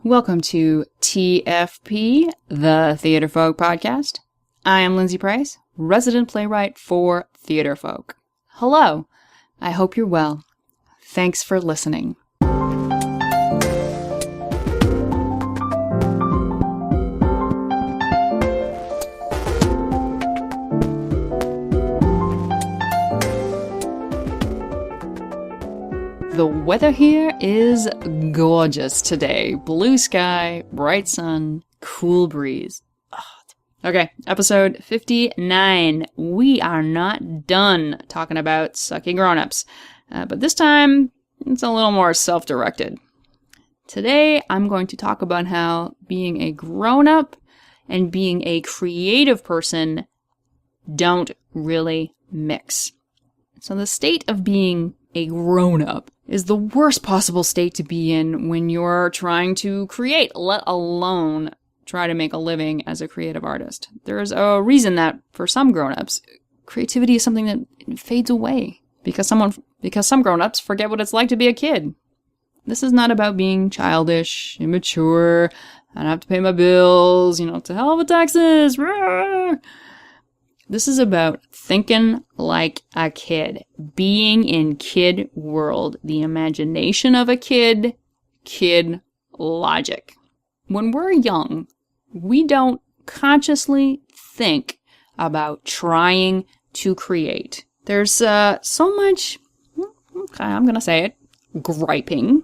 Welcome to TFP, the Theater Folk Podcast. I am Lindsay Price, resident playwright for Theater Folk. Hello, I hope you're well. Thanks for listening. The weather here is gorgeous today. Blue sky, bright sun, cool breeze. Okay, episode 59. We are not done talking about sucky grown-ups, but this time it's a little more self-directed. Today I'm going to talk about how being a grown-up and being a creative person don't really mix. So the state of being a grown-up is the worst possible state to be in when you're trying to create, let alone try to make a living as a creative artist. There's a reason that for some grown-ups, creativity is something that fades away because some grown-ups forget what it's like to be a kid. This is not about being childish, immature, I don't have to pay my bills, to hell with taxes. Rah! This is about thinking like a kid, being in kid world, the imagination of a kid logic. When we're young, we don't consciously think about trying to create. There's so much, I'm going to say it, griping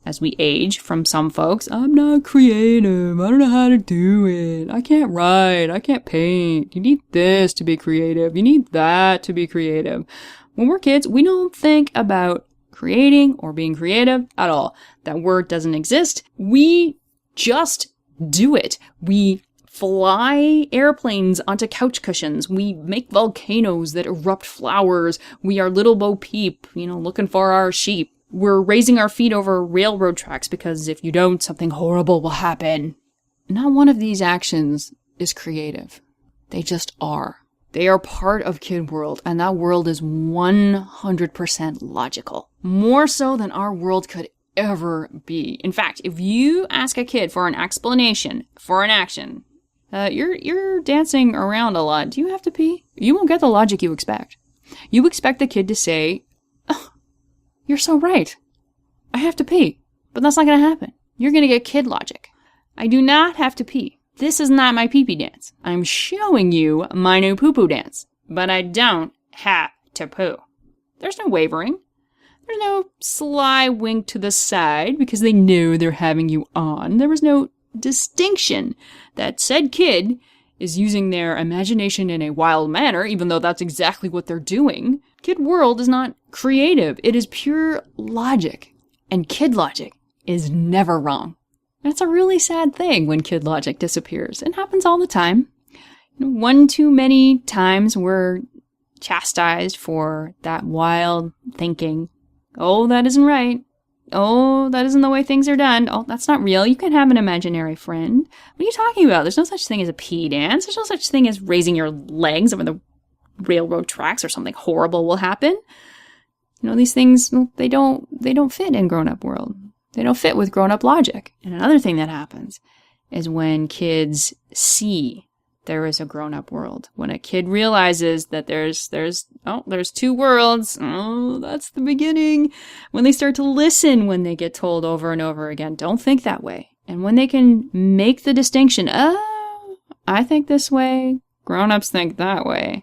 as we age from some folks. I'm not creative. I don't know how to do it. I can't write. I can't paint. You need this to be creative. You need that to be creative. When we're kids, we don't think about creating or being creative at all. That word doesn't exist. We just do it. We fly airplanes onto couch cushions. We make volcanoes that erupt flowers. We are Little Bo Peep, looking for our sheep. We're raising our feet over railroad tracks because if you don't, something horrible will happen. Not one of these actions is creative. They just are. They are part of kid world, and that world is 100% logical. More so than our world could ever be. In fact, if you ask a kid for an explanation for an action, you're dancing around a lot. Do you have to pee? You won't get the logic you expect. You expect the kid to say, oh, you're so right. I have to pee. But that's not going to happen. You're going to get kid logic. I do not have to pee. This is not my pee-pee dance. I'm showing you my new poo-poo dance. But I don't have to poo. There's no wavering. There's no sly wink to the side because they know they're having you on. There was no distinction that said kid is using their imagination in a wild manner, even though that's exactly what they're doing. Kid world is not creative. It is pure logic. And kid logic is never wrong. That's a really sad thing when kid logic disappears. It happens all the time. One too many times we're chastised for that wild thinking. Oh, that isn't right. Oh, that isn't the way things are done. Oh, that's not real. You can have an imaginary friend. What are you talking about? There's no such thing as a pee dance. There's no such thing as raising your legs over the railroad tracks or something horrible will happen. These things, they don't fit in grown-up world. They don't fit with grown-up logic. And another thing that happens is when kids see there is a grown-up world. When a kid realizes that there's two worlds, that's the beginning. When they start to listen when they get told over and over again, don't think that way. And when they can make the distinction, I think this way, grown-ups think that way.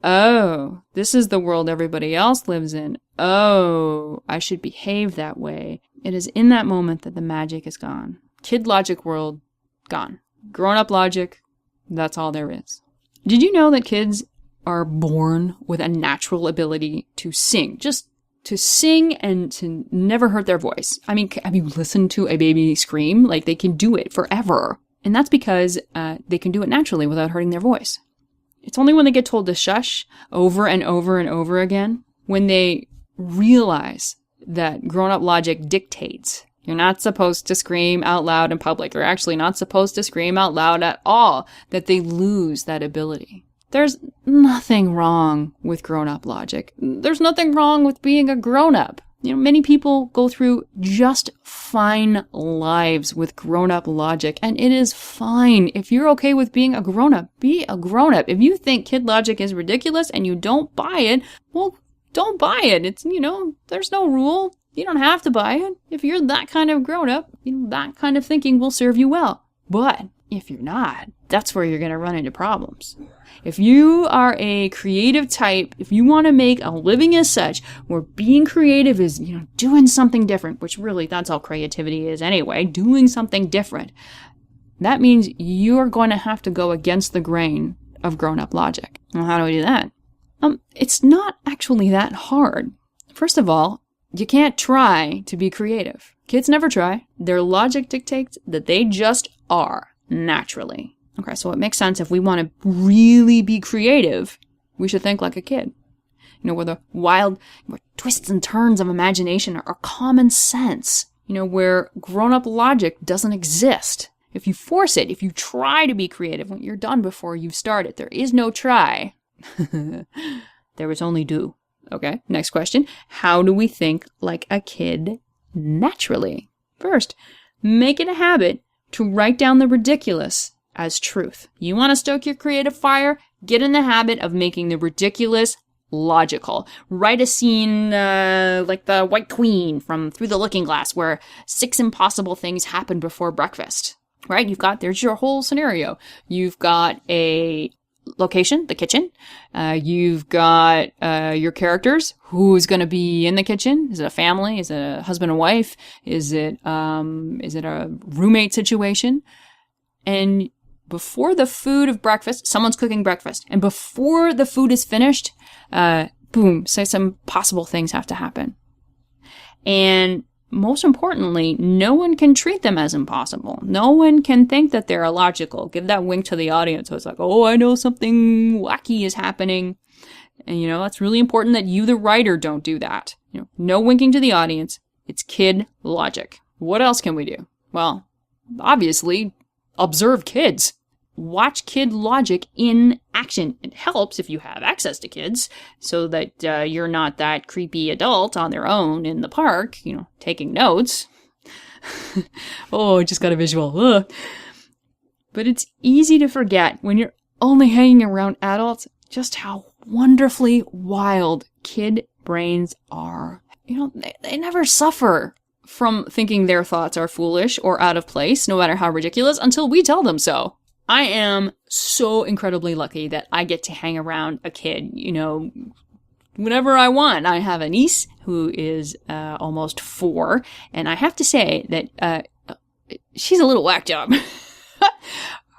Oh, this is the world everybody else lives in. Oh, I should behave that way. It is in that moment that the magic is gone. Kid logic world, gone. Grown-up logic, that's all there is. Did you know that kids are born with a natural ability to sing? Just to sing and to never hurt their voice. I mean, have you listened to a baby scream? Like, they can do it forever. And that's because they can do it naturally without hurting their voice. It's only when they get told to shush over and over and over again, when they realize that grown-up logic dictates you're not supposed to scream out loud in public. You're actually not supposed to scream out loud at all, that they lose that ability. There's nothing wrong with grown-up logic. There's nothing wrong with being a grown-up. Many people go through just fine lives with grown-up logic, and it is fine. If you're okay with being a grown-up, be a grown-up. If you think kid logic is ridiculous and you don't buy it, well, don't buy it. It's, there's no rule. You don't have to buy it. If you're that kind of grown-up, that kind of thinking will serve you well. But if you're not, that's where you're going to run into problems. If you are a creative type, if you want to make a living as such, where being creative is, doing something different, which really that's all creativity is anyway, doing something different, that means you're going to have to go against the grain of grown-up logic. Well, how do we do that? It's not actually that hard. First of all, you can't try to be creative. Kids never try. Their logic dictates that they just are naturally. Okay, so it makes sense if we want to really be creative, we should think like a kid. Where the wild twists and turns of imagination are common sense. Where grown-up logic doesn't exist. If you force it, if you try to be creative, you're done before you've started. There is no try. There is only do. Okay, next question. How do we think like a kid naturally? First, make it a habit to write down the ridiculous as truth. You want to stoke your creative fire? Get in the habit of making the ridiculous logical. Write a scene like the White Queen from Through the Looking Glass, where 6 impossible things happen before breakfast. Right? There's your whole scenario. You've got a location, the kitchen. You've got your characters. Who's going to be in the kitchen? Is it a family? Is it a husband and wife? Is it a roommate situation? And before the food of breakfast, someone's cooking breakfast. And before the food is finished, boom, say some possible things have to happen. And most importantly, no one can treat them as impossible. No one can think that they're illogical. Give that wink to the audience. So it's like, oh, I know something wacky is happening. And, that's really important that you, the writer, don't do that. No winking to the audience. It's kid logic. What else can we do? Well, obviously, observe kids. Watch kid logic in action. It helps if you have access to kids so that you're not that creepy adult on their own in the park, taking notes. Oh, I just got a visual. Ugh. But it's easy to forget when you're only hanging around adults just how wonderfully wild kid brains are. They never suffer from thinking their thoughts are foolish or out of place, no matter how ridiculous, until we tell them so. I am so incredibly lucky that I get to hang around a kid, whenever I want. I have a niece who is almost 4, and I have to say that she's a little whack job.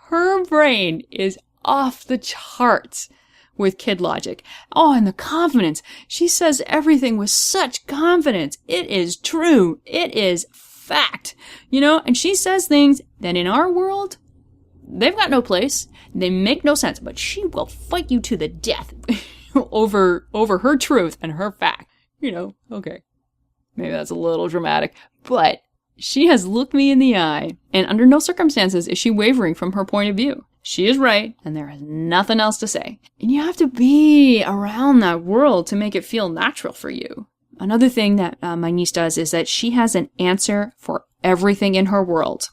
Her brain is off the charts with kid logic. Oh, and the confidence. She says everything with such confidence. It is true. It is fact. And she says things that in our world, they've got no place. They make no sense, but she will fight you to the death over her truth and her fact. Okay. Maybe that's a little dramatic, but she has looked me in the eye, and under no circumstances is she wavering from her point of view. She is right, and there is nothing else to say. And you have to be around that world to make it feel natural for you. Another thing that my niece does is that she has an answer for everything in her world.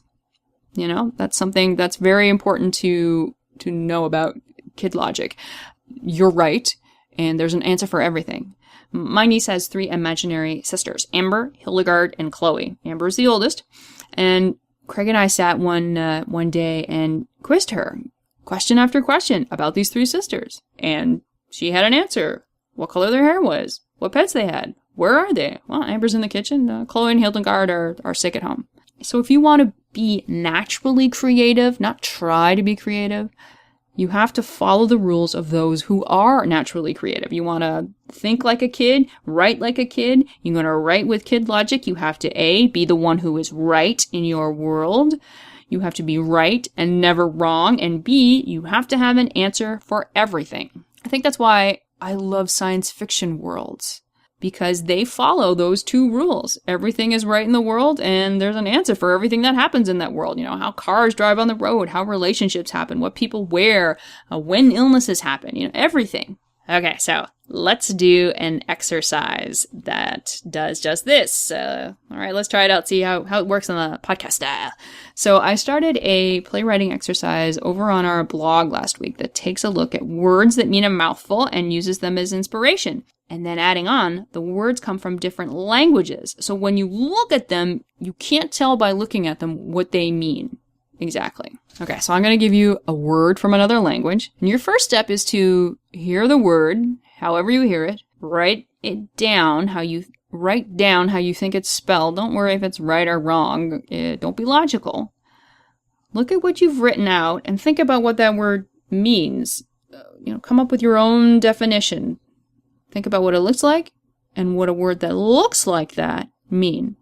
That's something that's very important to know about kid logic. You're right, and there's an answer for everything. My niece has 3 imaginary sisters, Amber, Hildegard, and Chloe. Amber is the oldest, and Craig and I sat one day and quizzed her, question after question, about these 3 sisters. And she had an answer. What color their hair was, what pets they had, where are they? Well, Amber's in the kitchen. Chloe and Hildegard are sick at home. So if you want to be naturally creative, not try to be creative, you have to follow the rules of those who are naturally creative. You want to think like a kid, write like a kid. You're going to write with kid logic. You have to A, be the one who is right in your world. You have to be right and never wrong. And B, you have to have an answer for everything. I think that's why I love science fiction worlds, because they follow those 2 rules. Everything is right in the world, and there's an answer for everything that happens in that world. How cars drive on the road, how relationships happen, what people wear, when illnesses happen, everything. Okay, so let's do an exercise that does just this. All right, let's try it out, see how it works on the podcast style. So I started a playwriting exercise over on our blog last week that takes a look at words that mean a mouthful and uses them as inspiration. And then adding on, the words come from different languages. So when you look at them, you can't tell by looking at them what they mean. Exactly. Okay, so I'm going to give you a word from another language. And your first step is to hear the word, however you hear it, write down how you think it's spelled. Don't worry if it's right or wrong. Don't be logical. Look at what you've written out and think about what that word means. Come up with your own definition. Think about what it looks like and what a word that looks like that mean.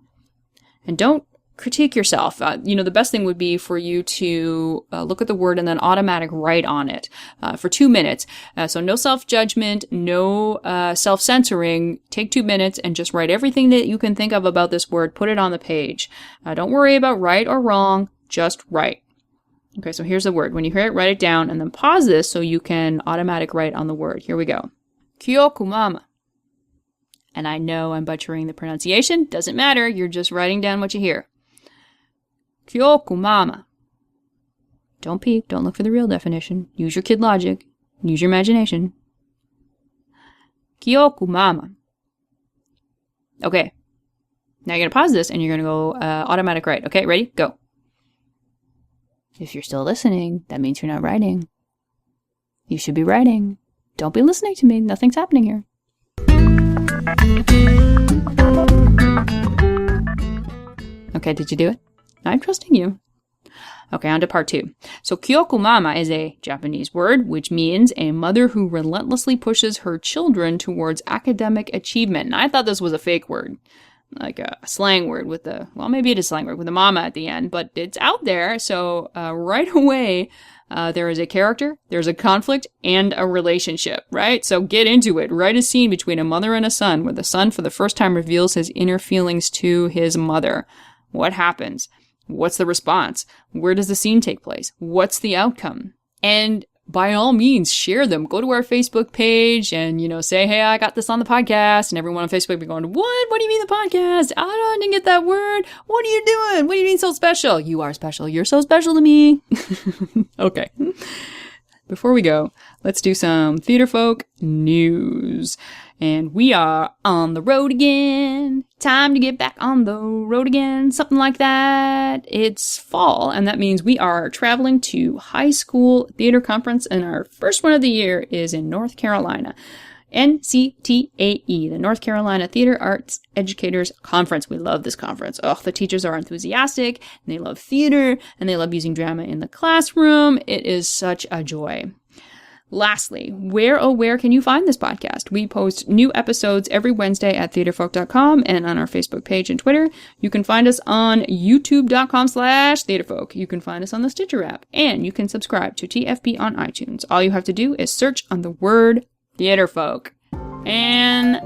And don't critique yourself. The best thing would be for you to look at the word and then automatic write on it for 2 minutes. So no self-judgment, no self-censoring. Take 2 minutes and just write everything that you can think of about this word. Put it on the page. Don't worry about right or wrong. Just write. Okay, so here's the word. When you hear it, write it down and then pause this so you can automatic write on the word. Here we go. Kyokumama. And I know I'm butchering the pronunciation. Doesn't matter. You're just writing down what you hear. Kyokumama. Don't peek. Don't look for the real definition. Use your kid logic. Use your imagination. Kyokumama. Okay. Now you're going to pause this and you're going to go automatic write. Okay, ready? Go. If you're still listening, that means you're not writing. You should be writing. Don't be listening to me. Nothing's happening here. Okay, did you do it? I'm trusting you. Okay, on to part 2. So kyokumama is a Japanese word, which means a mother who relentlessly pushes her children towards academic achievement. And I thought this was a fake word, like a slang word maybe it is a slang word with a mama at the end, but it's out there. So right away, there is a character, there's a conflict, and a relationship, right? So get into it. Write a scene between a mother and a son, where the son for the first time reveals his inner feelings to his mother. What happens? What's the response? Where does the scene take place? What's the outcome? And by all means, share them. Go to our Facebook page and, say, hey, I got this on the podcast. And everyone on Facebook will be going, what? What do you mean the podcast? I didn't get that word. What are you doing? What do you mean so special? You are special. You're so special to me. Okay. Before we go, let's do some Theater Folk news. And we are on the road again. Time to get back on the road again. Something like that. It's fall, and that means we are traveling to high school theater conference, and our first one of the year is in North Carolina. NCTAE, the North Carolina Theater Arts Educators Conference. We love this conference. The teachers are enthusiastic, and they love theater, and they love using drama in the classroom. It is such a joy. Lastly, where can you find this podcast? We post new episodes every Wednesday at theaterfolk.com and on our Facebook page and Twitter. You can find us on youtube.com/theaterfolk. You can find us on the Stitcher app, and you can subscribe to TFP on iTunes. All you have to do is search on the word Theaterfolk. And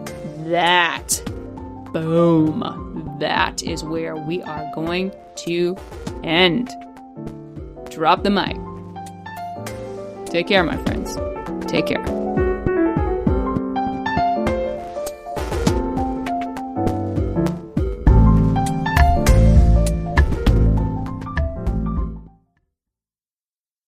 boom, that is where we are going to end. Drop the mic. Take care, my friends. Take care.